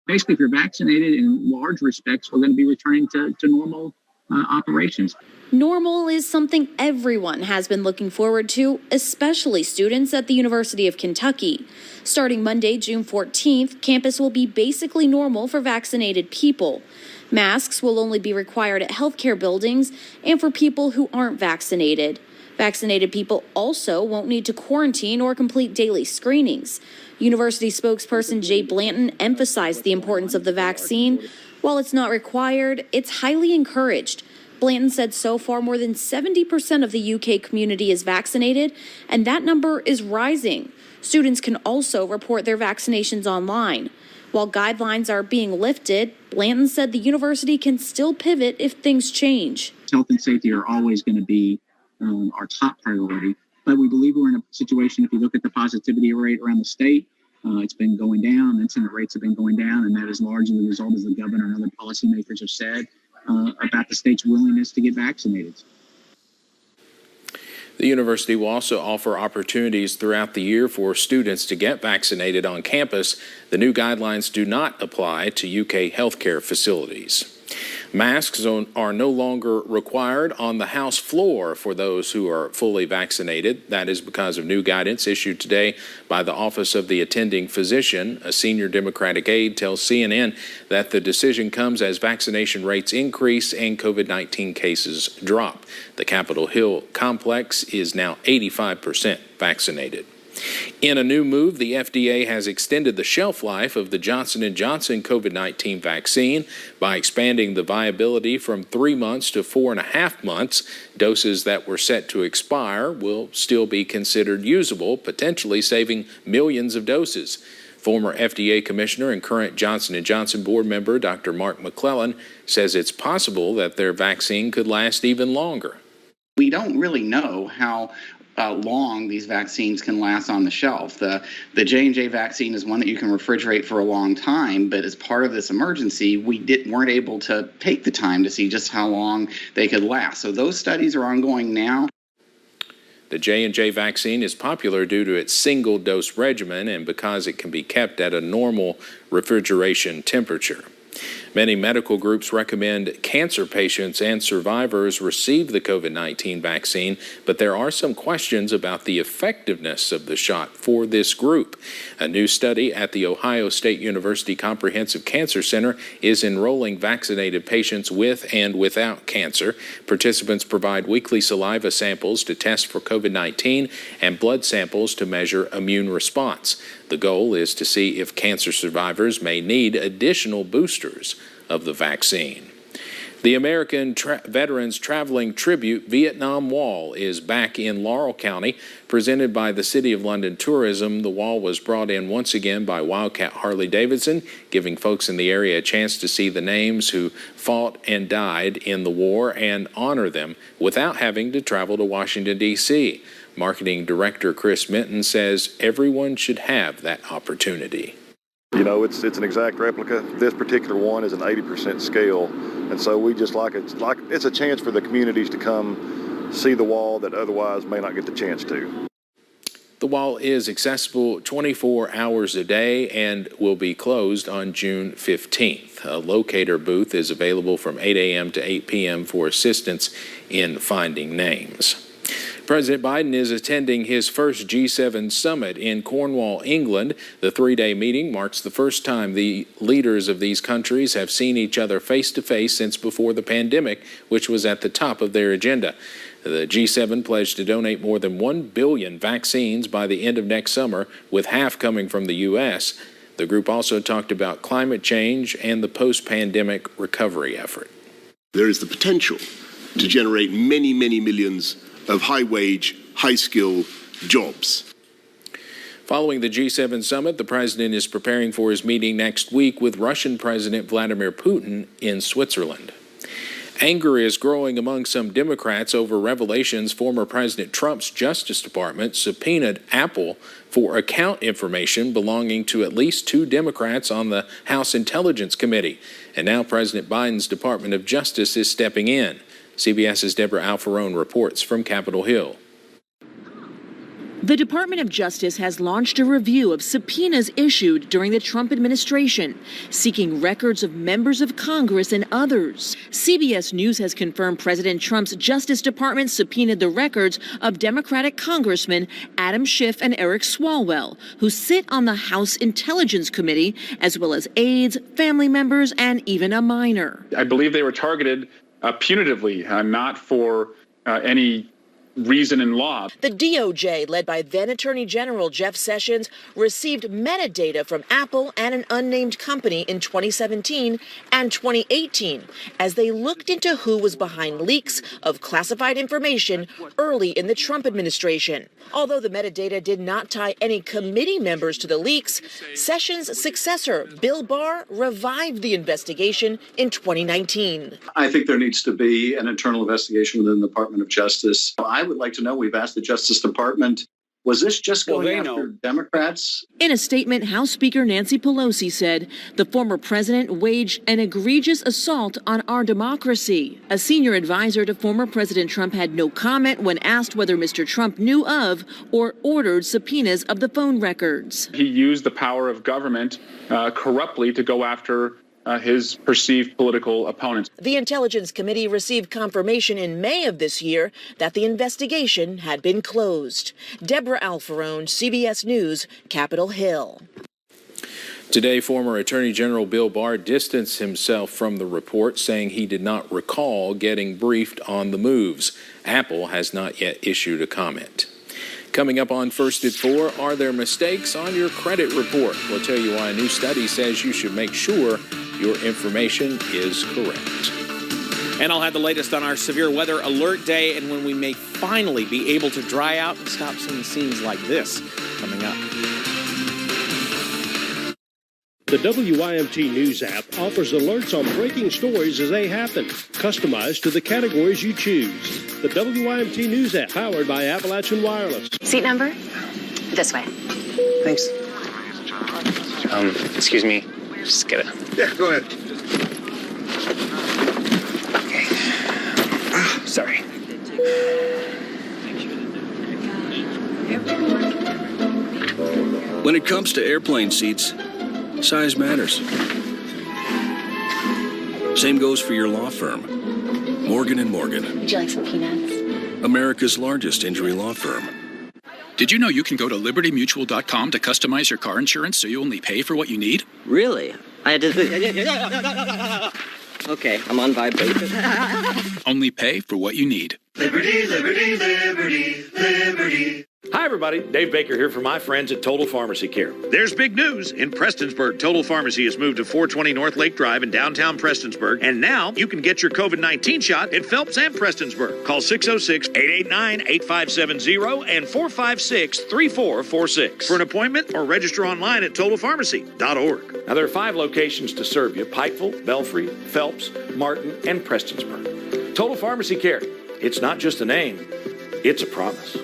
[SPEAKER 9] Basically, if you're vaccinated, in large respects, we're going to be returning to normal operations.
[SPEAKER 15] Normal is something everyone has been looking forward to, especially students at the University of Kentucky. Starting Monday, June 14th, campus will be basically normal for vaccinated people. Masks will only be required at healthcare buildings and for people who aren't vaccinated. Vaccinated people also won't need to quarantine or complete daily screenings. University spokesperson Jay Blanton emphasized the importance of the vaccine. While it's not required, it's highly encouraged. Blanton said so far more than 70% of the UK community is vaccinated, and that number is rising. Students can also report their vaccinations online. While guidelines are being lifted, Blanton said the university can still pivot if things change.
[SPEAKER 9] Health and safety are always going to be our top priority, but we believe we're in a situation, if you look at the positivity rate around the state, it's been going down, incident rates have been going down, and that is largely the result, as the governor and other policymakers have said, about the state's willingness to get vaccinated.
[SPEAKER 2] The university will also offer opportunities throughout the year for students to get vaccinated on campus. The new guidelines do not apply to UK healthcare facilities. Masks are no longer required on the House floor for those who are fully vaccinated. That is because of new guidance issued today by the Office of the Attending Physician. A senior Democratic aide tells CNN that the decision comes as vaccination rates increase and COVID-19 cases drop. The Capitol Hill complex is now 85% vaccinated. In a new move, the FDA has extended the shelf life of the Johnson & Johnson COVID-19 vaccine by expanding the viability from 3 months to 4.5 months. Doses that were set to expire will still be considered usable, potentially saving millions of doses. Former FDA commissioner and current Johnson & Johnson board member Dr. Mark McClellan says it's possible that their vaccine could last even longer.
[SPEAKER 16] We don't really know how long these vaccines can last on the shelf. The J&J vaccine is one that you can refrigerate for a long time, but as part of this emergency, we weren't able to take the time to see just how long they could last. So those studies are ongoing now.
[SPEAKER 2] The J&J vaccine is popular due to its single-dose regimen and because it can be kept at a normal refrigeration temperature. Many medical groups recommend cancer patients and survivors receive the COVID-19 vaccine, but there are some questions about the effectiveness of the shot for this group. A new study at the Ohio State University Comprehensive Cancer Center is enrolling vaccinated patients with and without cancer. Participants provide weekly saliva samples to test for COVID-19 and blood samples to measure immune response. The goal is to see if cancer survivors may need additional boosters of the vaccine. The American Veterans Traveling Tribute Vietnam Wall is back in Laurel County, presented by the City of London Tourism. The wall was brought in once again by Wildcat Harley-Davidson, giving folks in the area a chance to see the names who fought and died in the war and honor them without having to travel to Washington, D.C. Marketing Director Chris Minton says everyone should have that opportunity.
[SPEAKER 17] You know, it's an exact replica. This particular one is an 80% scale, and so we just it's a chance for the communities to come see the wall that otherwise may not get the chance to.
[SPEAKER 2] The wall is accessible 24 hours a day and will be closed on June 15th. A locator booth is available from 8 a.m. to 8 p.m. for assistance in finding names. President Biden is attending his first G7 summit in Cornwall, England. The three-day meeting marks the first time the leaders of these countries have seen each other face-to-face since before the pandemic, which was at the top of their agenda. The G7 pledged to donate more than 1 billion vaccines by the end of next summer, with half coming from the U.S. The group also talked about climate change and the post-pandemic recovery effort.
[SPEAKER 18] There is the potential to generate many, many millions of high-wage, high-skill jobs.
[SPEAKER 2] Following the G7 summit, the president is preparing for his meeting next week with Russian President Vladimir Putin in Switzerland. Anger is growing among some Democrats over revelations former President Trump's Justice Department subpoenaed Apple for account information belonging to at least 2 Democrats on the House Intelligence Committee. And now President Biden's Department of Justice is stepping in. CBS's Deborah Alfarone reports from Capitol Hill.
[SPEAKER 19] The Department of Justice has launched a review of subpoenas issued during the Trump administration, seeking records of members of Congress and others. CBS News has confirmed President Trump's Justice Department subpoenaed the records of Democratic Congressmen Adam Schiff and Eric Swalwell, who sit on the House Intelligence Committee, as well as aides, family members, and even a minor.
[SPEAKER 20] I believe they were targeted punitively, not for any reason in law.
[SPEAKER 19] The DOJ, led by then Attorney General Jeff Sessions, received metadata from Apple and an unnamed company in 2017 and 2018 as they looked into who was behind leaks of classified information early in the Trump administration. Although the metadata did not tie any committee members to the leaks, Sessions' successor, Bill Barr, revived the investigation in 2019.
[SPEAKER 21] I think there needs to be an internal investigation within the Department of Justice. I would like to know, we've asked the Justice Department, was this just going after Democrats?
[SPEAKER 19] In a statement, House Speaker Nancy Pelosi said the former president waged an egregious assault on our democracy. A senior advisor to former President Trump had no comment when asked whether Mr. Trump knew of or ordered subpoenas of the phone records.
[SPEAKER 20] He used the power of government corruptly to go after his perceived political opponents.
[SPEAKER 19] The Intelligence Committee received confirmation in May of this year that the investigation had been closed. Deborah Alfarone, CBS News, Capitol Hill.
[SPEAKER 2] Today, former Attorney General Bill Barr distanced himself from the report, saying he did not recall getting briefed on the moves. Apple has not yet issued a comment. Coming up on First at 4, are there mistakes on your credit report? We'll tell you why a new study says you should make sure your information is correct.
[SPEAKER 3] And I'll have the latest on our severe weather alert day and when we may finally be able to dry out and stop seeing scenes like this coming up.
[SPEAKER 22] The WYMT News app offers alerts on breaking stories as they happen, customized to the categories you choose. The WYMT News app, powered by Appalachian Wireless.
[SPEAKER 27] Seat number? This way.
[SPEAKER 28] Thanks. Excuse me. Just get it.
[SPEAKER 18] Yeah, go ahead.
[SPEAKER 28] Okay. Sorry. When it comes to airplane seats, size matters. Same goes for your law firm, Morgan & Morgan.
[SPEAKER 27] Would you like some peanuts?
[SPEAKER 28] America's largest injury law firm.
[SPEAKER 29] Did you know you can go to libertymutual.com to customize your car insurance so you only pay for what you need?
[SPEAKER 30] Really? I had to... Okay, I'm on vibrate.
[SPEAKER 29] Only pay for what you need.
[SPEAKER 23] Liberty, liberty, liberty, liberty.
[SPEAKER 24] Hi, everybody. Dave Baker here for my friends at Total Pharmacy Care.
[SPEAKER 27] There's big news. In Prestonsburg, Total Pharmacy has moved to 420 North Lake Drive in downtown Prestonsburg. And now you can get your COVID-19 shot at Phelps and Prestonsburg. Call 606-889-8570 and 456-3446 for an appointment or register online at totalpharmacy.org.
[SPEAKER 24] Now, there are 5 locations to serve you: Pikeville, Belfry, Phelps, Martin, and Prestonsburg. Total Pharmacy Care. It's not just a name, it's a promise.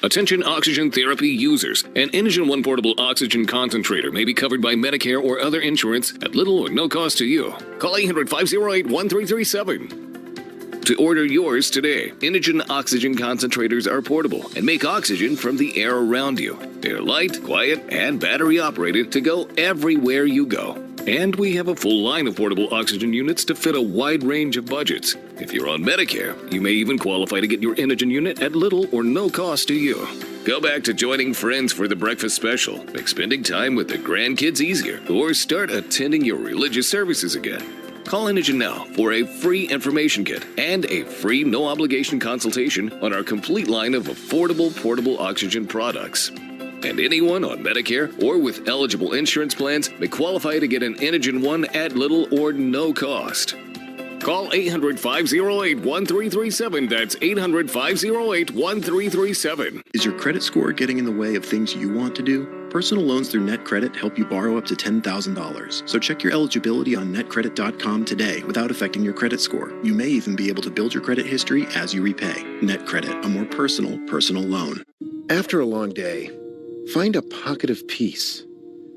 [SPEAKER 25] Attention oxygen therapy users.
[SPEAKER 1] An Inogen One portable oxygen concentrator may be covered by Medicare or other insurance at little or no cost to you. Call 800-508-1337 to order yours today. Inogen oxygen concentrators are portable and make oxygen from the air around you. They're light, quiet, and battery operated to go everywhere you go. And we have a full line of portable oxygen units to fit a wide range of budgets. If you're on Medicare, you may even qualify to get your Inogen unit at little or no cost to you. Go back to joining friends for the breakfast special, make spending time with the grandkids easier, or start attending your religious services again. Call Inogen now for a free information kit and a free no-obligation consultation on our complete line of affordable portable oxygen products. And anyone on Medicare or with eligible insurance plans may qualify to get an Inogen One at little or no cost. Call 800-508-1337. That's 800-508-1337.
[SPEAKER 4] Is your credit score getting in the way of things you want to do? Personal loans through NetCredit help you borrow up to $10,000. So check your eligibility on netcredit.com today without affecting your credit score. You may even be able to build your credit history as you repay. NetCredit, a more personal loan.
[SPEAKER 8] After a long day, find a pocket of peace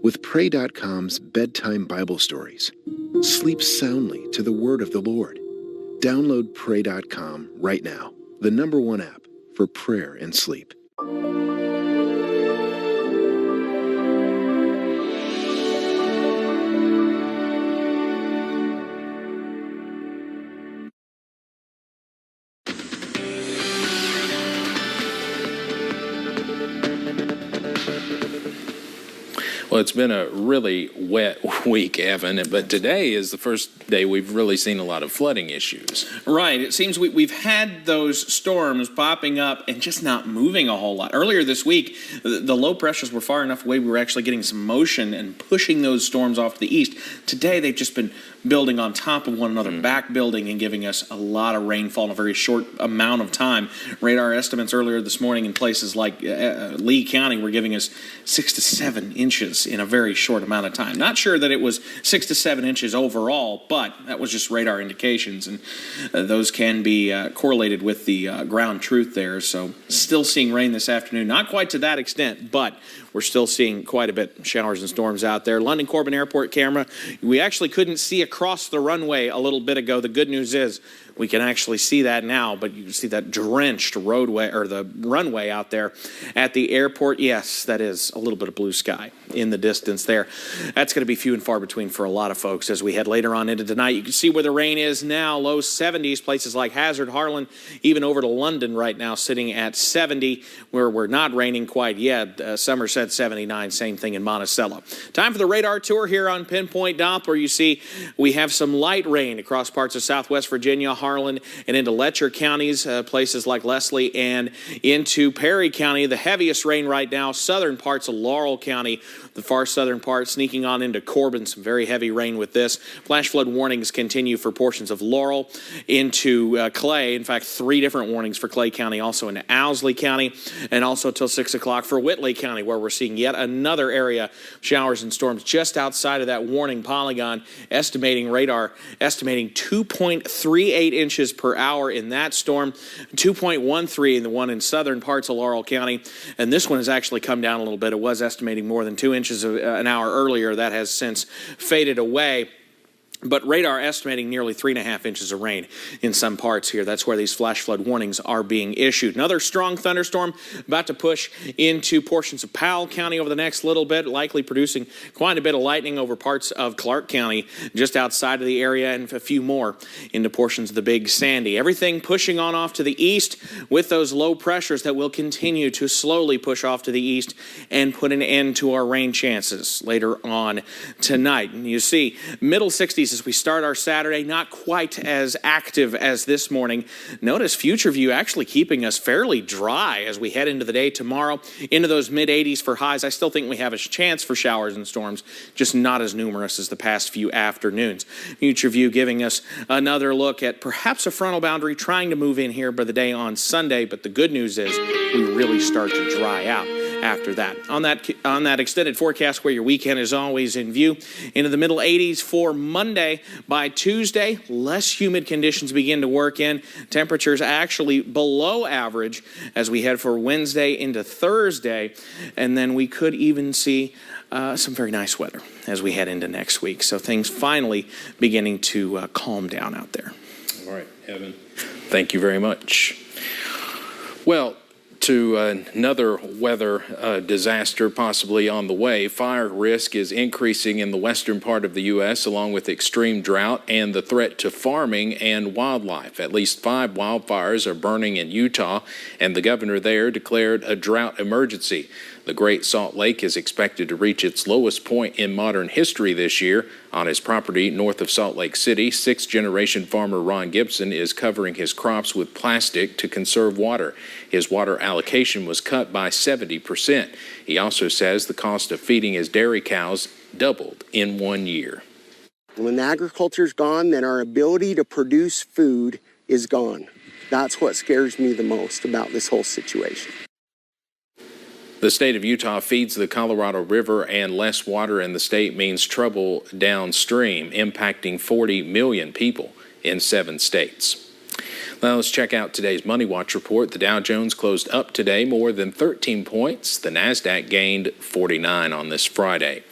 [SPEAKER 8] with Pray.com's bedtime Bible stories. Sleep soundly to the word of the Lord. Download Pray.com right now, the #1 app for prayer and sleep.
[SPEAKER 2] Well, it's been a really wet week, Evan, but today is the first day we've really seen a lot of flooding issues.
[SPEAKER 3] Right. It seems we've had those storms popping up and just not moving a whole lot. Earlier this week, the low pressures were far enough away we were actually getting some motion and pushing those storms off to the east. Today, they've just been building on top of one another, back building and giving us a lot of rainfall in a very short amount of time. Radar estimates earlier this morning in places like Lee County were giving us 6 to 7 inches in a very short amount of time. Not sure that it was 6 to 7 inches overall, but that was just radar indications, and those can be correlated with the ground truth there. So still seeing rain this afternoon, not quite to that extent, but we're still seeing quite a bit showers and storms out there. London Corbin Airport camera, we actually couldn't see across the runway a little bit ago. The good news is we can actually see that now, but you can see that drenched roadway or the runway out there at the airport. Yes, that is a little bit of blue sky in the distance there. That's going to be few and far between for a lot of folks as we head later on into tonight. You can see where the rain is now, low 70s, places like Hazard, Harlan, even over to London right now, sitting at 70, where we're not raining quite yet. Somerset 79, same thing in Monticello. Time for the radar tour here on Pinpoint Doppler. You see we have some light rain across parts of southwest Virginia, Harlan, and into Letcher counties, places like Leslie, and into Perry County. The heaviest rain right now, southern parts of Laurel County, the far southern part, sneaking on into Corbin. Some very heavy rain with this. Flash flood warnings continue for portions of Laurel into Clay. In fact, 3 different warnings for Clay County, also into Owsley County, and also till 6 o'clock for Whitley County, where we're seeing yet another area, showers and storms just outside of that warning polygon. Radar estimating 2.38 inches per hour in that storm, 2.13 in the one in southern parts of Laurel County, and this one has actually come down a little bit. It was estimating more than 2 inches an hour earlier. That has since faded away. But radar estimating nearly 3.5 inches of rain in some parts here. That's where these flash flood warnings are being issued. Another strong thunderstorm about to push into portions of Powell County over the next little bit, likely producing quite a bit of lightning over parts of Clark County just outside of the area, and a few more into portions of the Big Sandy. Everything pushing on off to the east with those low pressures that will continue to slowly push off to the east and put an end to our rain chances later on tonight. And you see middle 60s as we start our Saturday, not quite as active as this morning. Notice Future View actually keeping us fairly dry as we head into the day tomorrow, into those mid-80s for highs. I still think we have a chance for showers and storms, just not as numerous as the past few afternoons. Future View giving us another look at perhaps a frontal boundary trying to move in here by the day on Sunday, but the good news is we really start to dry out. after that. On that extended forecast where your weekend is always in view, into the middle 80s for Monday. By Tuesday, less humid conditions begin to work in. Temperatures actually below average as we head for Wednesday into Thursday. And then we could even see some very nice weather as we head into next week. So things finally beginning to calm down out there.
[SPEAKER 2] All right, Evan. Thank you very much. Well, to another weather disaster possibly on the way. Fire risk is increasing in the western part of the U.S. along with extreme drought and the threat to farming and wildlife. At least 5 wildfires are burning in Utah, and the governor there declared a drought emergency. The Great Salt Lake is expected to reach its lowest point in modern history this year. On his property north of Salt Lake City, 6th-generation farmer Ron Gibson is covering his crops with plastic to conserve water. His water allocation was cut by 70%. He also says the cost of feeding his dairy cows doubled in 1 year.
[SPEAKER 5] When agriculture's gone, then our ability to produce food is gone. That's what scares me the most about this whole situation.
[SPEAKER 2] The state of Utah feeds the Colorado River, and less water in the state means trouble downstream, impacting 40 million people in 7 states. Now let's check out today's Money Watch report. The Dow Jones closed up today more than 13 points. The NASDAQ gained 49 on this Friday.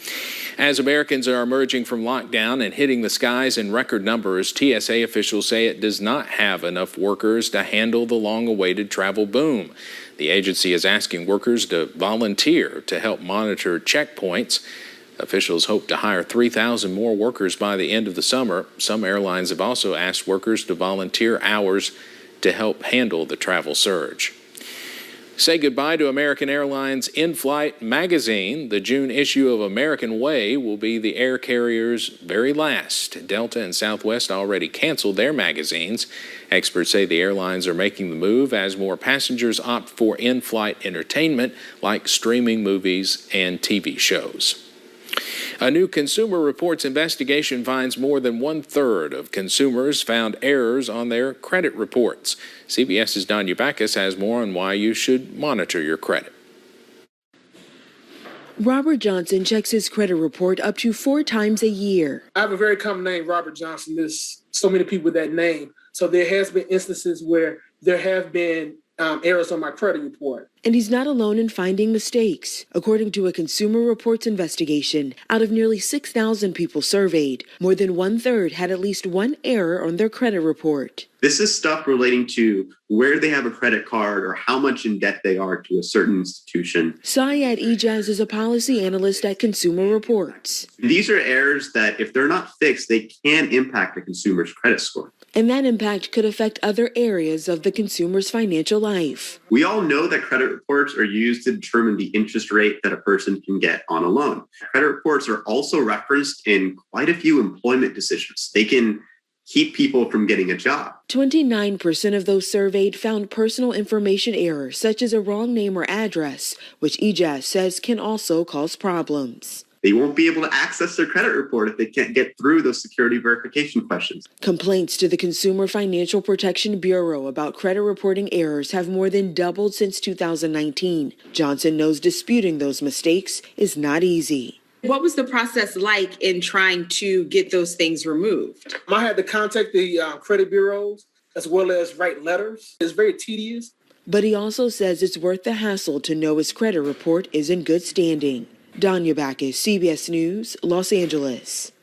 [SPEAKER 2] As Americans are emerging from lockdown and hitting the skies in record numbers, TSA officials say it does not have enough workers to handle the long-awaited travel boom. The agency is asking workers to volunteer to help monitor checkpoints. Officials hope to hire 3,000 more workers by the end of the summer. Some airlines have also asked workers to volunteer hours to help handle the travel surge. Say goodbye to American Airlines In-Flight magazine. The June issue of American Way will be the air carrier's very last. Delta and Southwest already canceled their magazines. Experts say the airlines are making the move as more passengers opt for in-flight entertainment like streaming movies and TV shows. A new Consumer Reports investigation finds more than 1/3 of consumers found errors on their credit reports. CBS's Danya Backus has more on why you should monitor your credit.
[SPEAKER 6] Robert Johnson checks his credit report up to 4 times a year.
[SPEAKER 7] I have a very common name, Robert Johnson. There's so many people with that name. So there has been instances where there have been errors on my credit report.
[SPEAKER 6] And he's not alone in finding mistakes. According to a Consumer Reports investigation, out of nearly 6,000 people surveyed, more than 1/3 had at least one error on their credit report.
[SPEAKER 10] This is stuff relating to where they have a credit card or how much in debt they are to a certain institution.
[SPEAKER 6] Syed Ijaz is a policy analyst at Consumer Reports.
[SPEAKER 10] These are errors that, if they're not fixed, they can impact a consumer's credit score.
[SPEAKER 6] And that impact could affect other areas of the consumer's financial life.
[SPEAKER 10] We all know that credit reports are used to determine the interest rate that a person can get on a loan. Credit reports are also referenced in quite a few employment decisions. They can keep people from getting a job.
[SPEAKER 6] 29% of those surveyed found personal information errors, such as a wrong name or address, which Ijaz says can also cause problems.
[SPEAKER 10] They won't be able to access their credit report if they can't get through those security verification questions.
[SPEAKER 6] Complaints to the Consumer Financial Protection Bureau about credit reporting errors have more than doubled since 2019. Johnson knows disputing those mistakes is not easy.
[SPEAKER 11] What was the process like in trying to get those things removed?
[SPEAKER 7] I had to contact the credit bureaus as well as write letters. It's very tedious.
[SPEAKER 6] But he also says it's worth the hassle to know his credit report is in good standing. Danya Backus, CBS News, Los Angeles.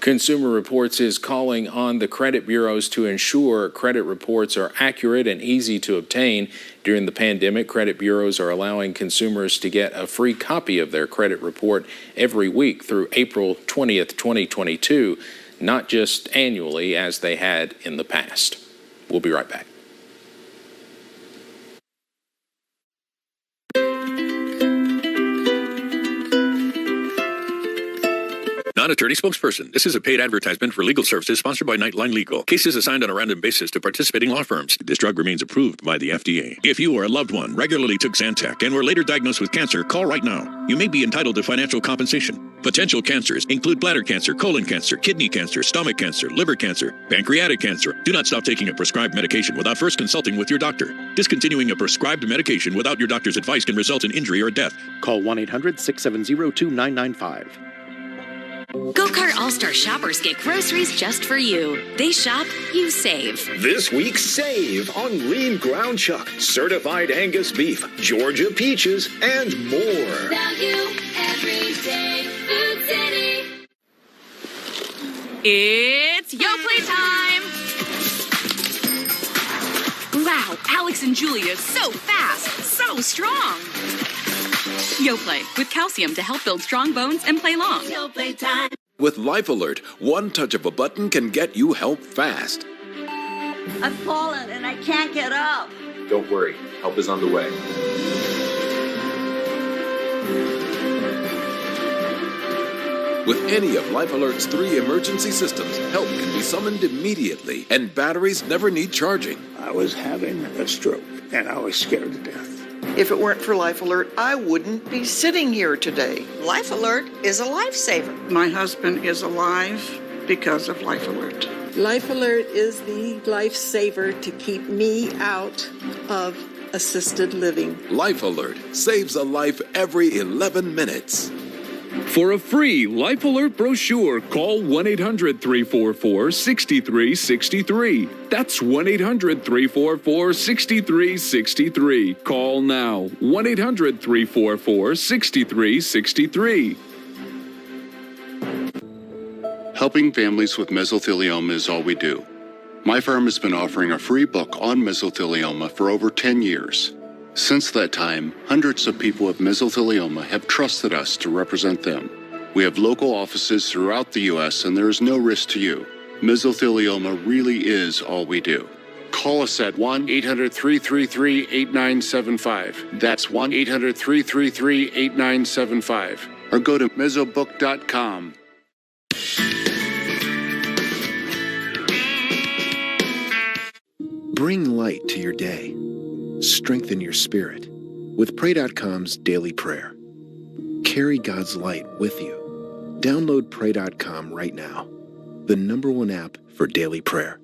[SPEAKER 2] Consumer Reports is calling on the credit bureaus to ensure credit reports are accurate and easy to obtain. During the pandemic, credit bureaus are allowing consumers to get a free copy of their credit report every week through April 20th, 2022, not just annually as they had in the past. We'll be right back.
[SPEAKER 9] Non-attorney spokesperson. This is a paid advertisement for legal services sponsored by Nightline Legal. Cases assigned on a random basis to participating law firms. This drug remains approved by the FDA. If you or a loved one regularly took Zantac and were later diagnosed with cancer, call right now. You may be entitled to financial compensation. Potential cancers include bladder cancer, colon cancer, kidney cancer, stomach cancer, liver cancer, pancreatic cancer. Do not stop taking a prescribed medication without first consulting with your doctor. Discontinuing a prescribed medication without your doctor's advice can result in injury or death.
[SPEAKER 12] Call 1-800-670-2995.
[SPEAKER 13] Go-Kart All-Star shoppers get groceries just for you. They shop, you save.
[SPEAKER 14] This week's save on lean ground chuck, certified Angus beef, Georgia peaches, and more.
[SPEAKER 23] Value every day, Food City.
[SPEAKER 15] It's Yoplait time! Wow, Alex and Julia, so fast, so strong. Yoplait, with calcium to help build strong bones and play long.
[SPEAKER 23] Yoplait time.
[SPEAKER 16] With Life Alert, one touch of a button can get you help fast.
[SPEAKER 17] I've fallen and I can't get up.
[SPEAKER 21] Don't worry, help is on the way.
[SPEAKER 16] With any of Life Alert's 3 emergency systems, help can be summoned immediately, and batteries never need charging.
[SPEAKER 25] I was having a stroke, and I was scared to death.
[SPEAKER 26] If it weren't for Life Alert, I wouldn't be sitting here today. Life Alert is a lifesaver.
[SPEAKER 31] My husband is alive because of Life Alert.
[SPEAKER 32] Life Alert is the lifesaver to keep me out of assisted living.
[SPEAKER 16] Life Alert saves a life every 11 minutes.
[SPEAKER 33] For a free Life Alert brochure, call 1-800-344-6363. That's 1-800-344-6363. Call now. 1-800-344-6363.
[SPEAKER 34] Helping families with mesothelioma is all we do. My firm has been offering a free book on mesothelioma for over 10 years. Since that time, hundreds of people with mesothelioma have trusted us to represent them. We have local offices throughout the U.S., and there is no risk to you. Mesothelioma really is all we do. Call us at 1-800-333-8975. That's 1-800-333-8975. Or go to mesobook.com.
[SPEAKER 8] Bring light to your day. Strengthen your spirit with Pray.com's Daily Prayer. Carry God's light with you. Download Pray.com right now, the #1 app for daily prayer.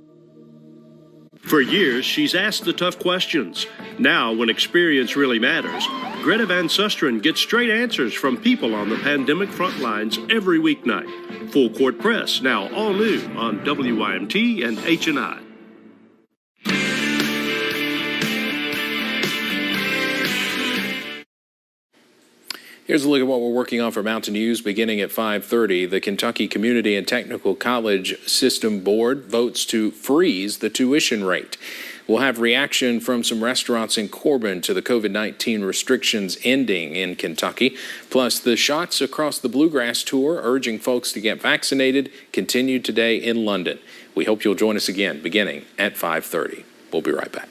[SPEAKER 22] For years, she's asked the tough questions. Now, when experience really matters, Greta Van Susteren gets straight answers from people on the pandemic front lines every weeknight. Full Court Press, now all new on WYMT and H&I.
[SPEAKER 2] Here's a look at what we're working on for Mountain News beginning at 5:30. The Kentucky Community and Technical College System Board votes to freeze the tuition rate. We'll have reaction from some restaurants in Corbin to the COVID-19 restrictions ending in Kentucky. Plus, the Shots Across the Bluegrass Tour urging folks to get vaccinated continue today in London. We hope you'll join us again beginning at 5:30. We'll be right back.